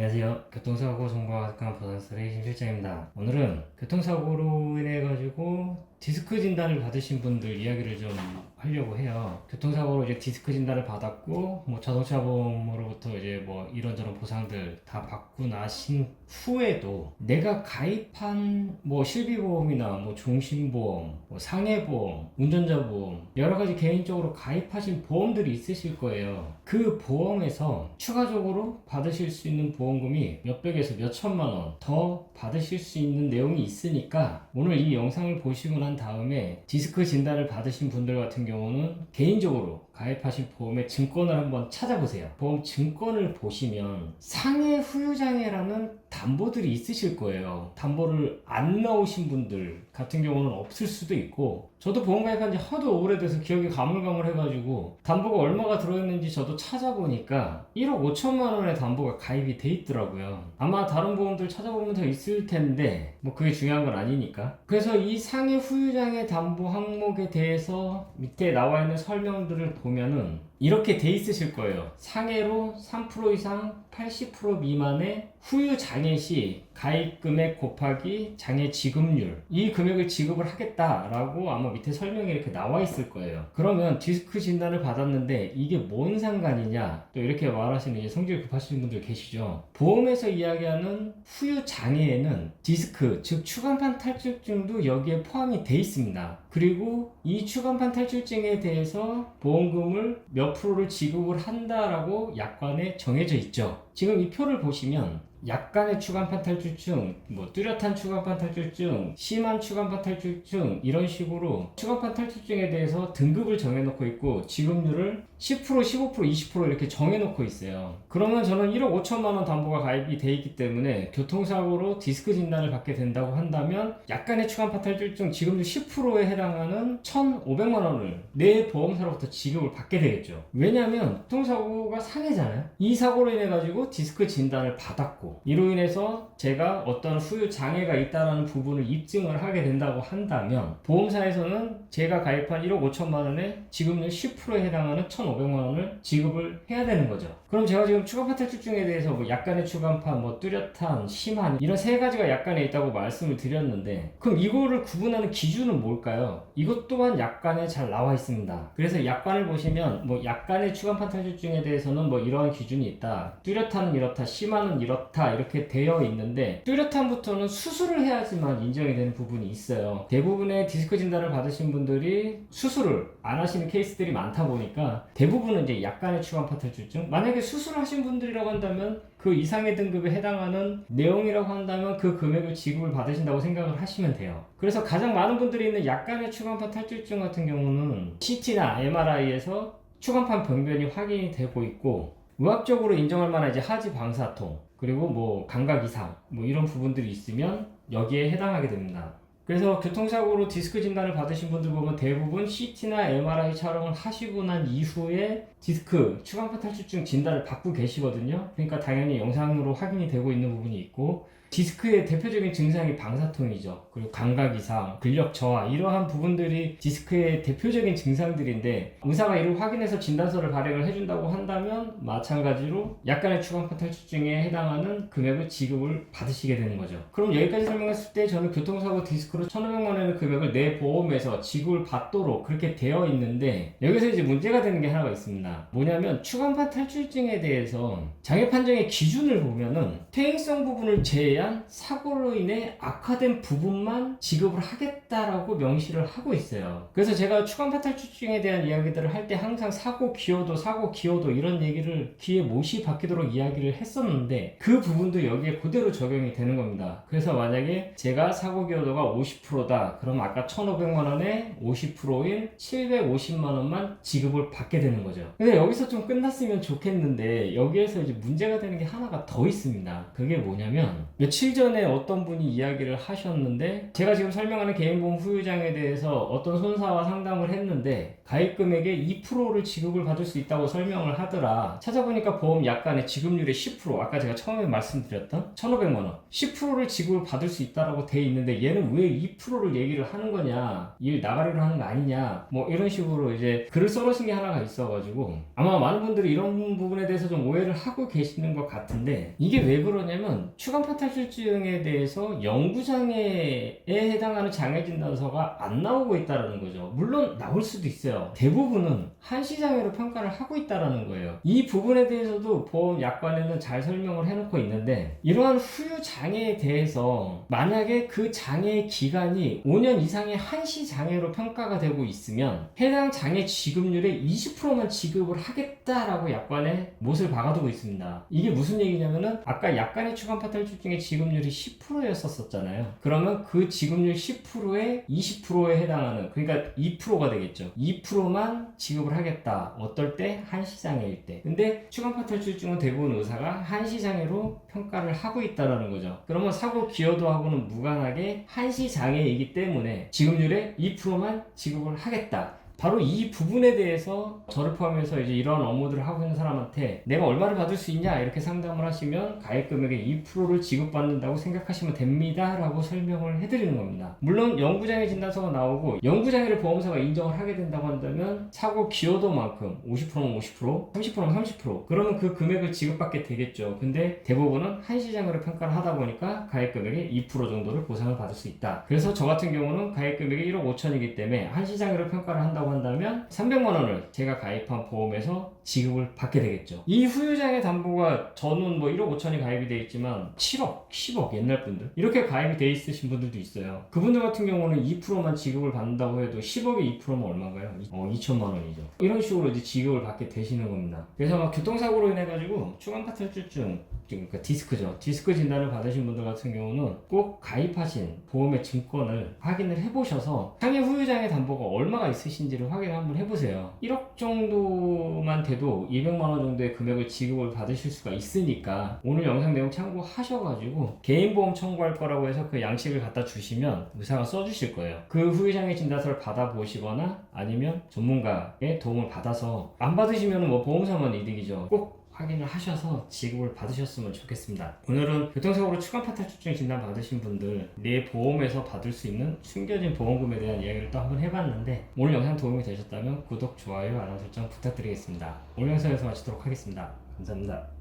안녕하세요. 교통사고 정보학과 보상설의 심 실장입니다. 오늘은 교통사고로 인해 가지고 디스크 진단을 받으신 분들 이야기를 좀 하려고 해요. 교통사고로 이제 디스크 진단을 받았고 자동차 보험으로부터 이제 이런저런 보상들 다 받고 나신 후에도 내가 가입한 실비보험이나 종신보험, 상해보험, 운전자보험 여러 가지 개인적으로 가입하신 보험들이 있으실 거예요. 그 보험에서 추가적으로 받으실 수 있는 보험금이 몇백에서 몇천만 원 더 받으실 수 있는 내용이 있으니까 오늘 이 영상을 보시고 난 다음에 디스크 진단을 받으신 분들 같은 경우는 개인적으로 가입하신 보험의 증권을 한번 찾아보세요. 보험 증권을 보시면 상해 후유장애라는 담보들이 있으실 거예요. 담보를 안 넣으신 분들 같은 경우는 없을 수도 있고, 저도 보험 가입한 지 하도 오래돼서 기억이 가물가물해가지고 담보가 얼마가 들어있는지 저도 찾아보니까 1억 5천만 원의 담보가 가입이 돼 있더라고요. 아마 다른 보험들 찾아보면 더 있을 텐데 그게 중요한 건 아니니까. 그래서 이 상해 후유장애 담보 항목에 대해서 밑에 나와 있는 설명들을 보면은 이렇게 돼 있으실 거예요. 상해로 3% 이상 80% 미만의 후유 장애 시 가입 금액 곱하기 장애 지급률, 이 금액을 지급을 하겠다라고 아마 밑에 설명이 이렇게 나와 있을 거예요. 그러면 디스크 진단을 받았는데 이게 뭔 상관이냐, 또 이렇게 말하시는 이제 성질 급하신 분들 계시죠. 보험에서 이야기하는 후유 장애에는 디스크, 즉 추간판 탈출증도 여기에 포함이 돼 있습니다. 그리고 이 추간판 탈출증에 대해서 보험금을 몇 프로를 지급을 한다라고 약관에 정해져 있죠. 지금 이 표를 보시면 약간의 추간판 탈출증, 뚜렷한 추간판 탈출증, 심한 추간판 탈출증, 이런 식으로 추간판 탈출증에 대해서 등급을 정해놓고 있고 지급률을 10%, 15%, 20% 이렇게 정해놓고 있어요. 그러면 저는 1억 5천만 원 담보가 가입이 돼 있기 때문에 교통사고로 디스크 진단을 받게 된다고 한다면 약간의 추간판 탈출증 지급률 10%에 해당하는 1,500만 원을 내 보험사로부터 지급을 받게 되겠죠. 왜냐하면 교통사고가 상해잖아요. 이 사고로 인해 가지고 디스크 진단을 받았고, 이로 인해서 제가 어떤 후유 장애가 있다는 부분을 입증을 하게 된다고 한다면 보험사에서는 제가 가입한 1억 5천만 원의 지급률 10%에 해당하는 1,500만 원을 지급을 해야 되는 거죠. 그럼 제가 지금 추간판 탈출증에 대해서 약간의 추간판, 뚜렷한, 심한 이런 세 가지가 약간에 있다고 말씀을 드렸는데, 그럼 이거를 구분하는 기준은 뭘까요? 이것 또한 약관에 잘 나와 있습니다. 그래서 약관을 보시면 약간의 추간판 탈출증에 대해서는 이러한 기준이 있다, 뚜렷한은 이렇다, 심한은 이렇다 이렇게 되어 있는데, 뚜렷함부터는 수술을 해야지만 인정이 되는 부분이 있어요. 대부분의 디스크 진단을 받으신 분들이 수술을 안 하시는 케이스들이 많다 보니까 대부분은 이제 약간의 추간판 탈출증, 만약에 수술을 하신 분들이라고 한다면 그 이상의 등급에 해당하는 내용이라고 한다면 그 금액을 지급을 받으신다고 생각을 하시면 돼요. 그래서 가장 많은 분들이 있는 약간의 추간판 탈출증 같은 경우는 CT나 MRI에서 추간판 병변이 확인이 되고 있고, 의학적으로 인정할 만한 이제 하지 방사통, 그리고 감각 이상 이런 부분들이 있으면 여기에 해당하게 됩니다. 그래서 교통사고로 디스크 진단을 받으신 분들 보면 대부분 CT나 MRI 촬영을 하시고 난 이후에 디스크 추간판 탈출증 진단을 받고 계시거든요. 그러니까 당연히 영상으로 확인이 되고 있는 부분이 있고, 디스크의 대표적인 증상이 방사통이죠. 그리고 감각 이상, 근력 저하, 이러한 부분들이 디스크의 대표적인 증상들인데, 의사가 이를 확인해서 진단서를 발행을 해준다고 한다면 마찬가지로 약간의 추간판 탈출증에 해당하는 금액을 지급을 받으시게 되는 거죠. 그럼 여기까지 설명했을 때 저는 교통사고 디스크로 1,500만 원의 금액을 내 보험에서 지급을 받도록 그렇게 되어 있는데, 여기서 이제 문제가 되는 게 하나가 있습니다. 뭐냐면 추간판 탈출증에 대해서 장애 판정의 기준을 보면은 퇴행성 부분을 제외한 사고로 인해 악화된 부분만 지급을 하겠다라고 명시를 하고 있어요. 그래서 제가 추간판 탈출증에 대한 이야기들을 할 때 항상 사고 기여도 이런 얘기를 귀에 못이 박히도록 이야기를 했었는데, 그 부분도 여기에 그대로 적용이 되는 겁니다. 그래서 만약에 제가 사고 기여도가 50%다 그럼 아까 1,500만 원에 50%인 750만 원만 지급을 받게 되는 거죠. 근데 여기서 좀 끝났으면 좋겠는데, 여기에서 이제 문제가 되는 게 하나가 더 있습니다. 그게 뭐냐면, 며칠 전에 어떤 분이 이야기를 하셨는데, 제가 지금 설명하는 개인보험 후유장에 대해서 어떤 손사와 상담을 했는데 가입 금액의 2%를 지급을 받을 수 있다고 설명을 하더라. 찾아보니까 보험 약관의 지급률의 10%, 아까 제가 처음에 말씀드렸던 1,500만 원 10%를 지급을 받을 수 있다라고 돼 있는데, 얘는 왜 왜 2%를 얘기를 하는 거냐, 일 나가리로 하는 거 아니냐, 뭐 이런 식으로 이제 글을 써놓으신 게 하나가 있어가지고 아마 많은 분들이 이런 부분에 대해서 좀 오해를 하고 계시는 것 같은데, 이게 왜 그러냐면 추간판 탈출증에 대해서 영구장애에 해당하는 장애 진단서가 안 나오고 있다는 거죠. 물론 나올 수도 있어요. 대부분은 한시장애로 평가를 하고 있다는 거예요. 이 부분에 대해서도 보험 약관에는 잘 설명을 해놓고 있는데, 이러한 후유 장애에 대해서 만약에 그 장애의 기간이 5년 이상의 한시장애로 평가가 되고 있으면 해당 장애 지급률의 20%만 지급을 하겠다라고 약관에 못을 박아두고 있습니다. 이게 무슨 얘기냐면은 아까 약관의 추간판 탈출증의 지급률이 10%였었잖아요. 그러면 그 지급률 10%에 20%에 해당하는, 그러니까 2%가 되겠죠. 2%만 지급을 하겠다. 어떨 때? 한시장애일 때. 근데 추간판 탈출증은 대부분 의사가 한시장애로 평가를 하고 있다는 거죠. 그러면 사고 기여도하고는 무관하게 한시장애이기 때문에 지급률의 2%만 지급을 하겠다. 바로 이 부분에 대해서 저를 포함해서 이제 이런 업무들을 하고 있는 사람한테 내가 얼마를 받을 수 있냐 이렇게 상담을 하시면 가입 금액의 2%를 지급받는다고 생각하시면 됩니다 라고 설명을 해드리는 겁니다. 물론 영구장애 진단서가 나오고 영구장애를 보험사가 인정을 하게 된다고 한다면 사고 기여도만큼 50%면 50%, 30%면 30%, 그러면 그 금액을 지급받게 되겠죠. 근데 대부분은 한시장애로 평가를 하다 보니까 가입 금액의 2% 정도를 보상을 받을 수 있다. 그래서 저 같은 경우는 가입 금액이 1억 5천이기 때문에 한시장애로 평가를 한다고 한다면 300만 원을 제가 가입한 보험에서 지급을 받게 되겠죠. 이 후유장애 담보가 저는 뭐 1억 5천이 가입이 돼 있지만 7억, 10억 옛날 분들 이렇게 가입이 돼 있으신 분들도 있어요. 그분들 같은 경우는 2%만 지급을 받는다고 해도 10억에 2%면 얼마인가요? 2천만 원이죠. 이런 식으로 이제 지급을 받게 되시는 겁니다. 그래서 막 교통사고로 인해 가지고 추간판 탈출증, 그러니까 디스크죠. 디스크 진단을 받으신 분들 같은 경우는 꼭 가입하신 보험의 증권을 확인을 해보셔서 상해 후유장애 담보가 얼마가 있으신지를 확인을 한번 해보세요. 1억 정도만 돼도 200만 원 정도의 금액을 지급을 받으실 수가 있으니까 오늘 영상 내용 참고하셔가지고 개인보험 청구할 거라고 해서 그 양식을 갖다 주시면 의사가 써주실 거예요. 그 후유장애 진단서를 받아보시거나 아니면 전문가의 도움을 받아서, 안 받으시면 뭐 보험사만 이득이죠. 꼭 확인을 하셔서 지급을 받으셨으면 좋겠습니다. 오늘은 교통사고로 추간판 탈출증 진단 받으신 분들 내 보험에서 받을 수 있는 숨겨진 보험금에 대한 이야기를 또 한번 해봤는데, 오늘 영상 도움이 되셨다면 구독, 좋아요, 알람 설정 부탁드리겠습니다. 오늘 영상에서 마치도록 하겠습니다. 감사합니다.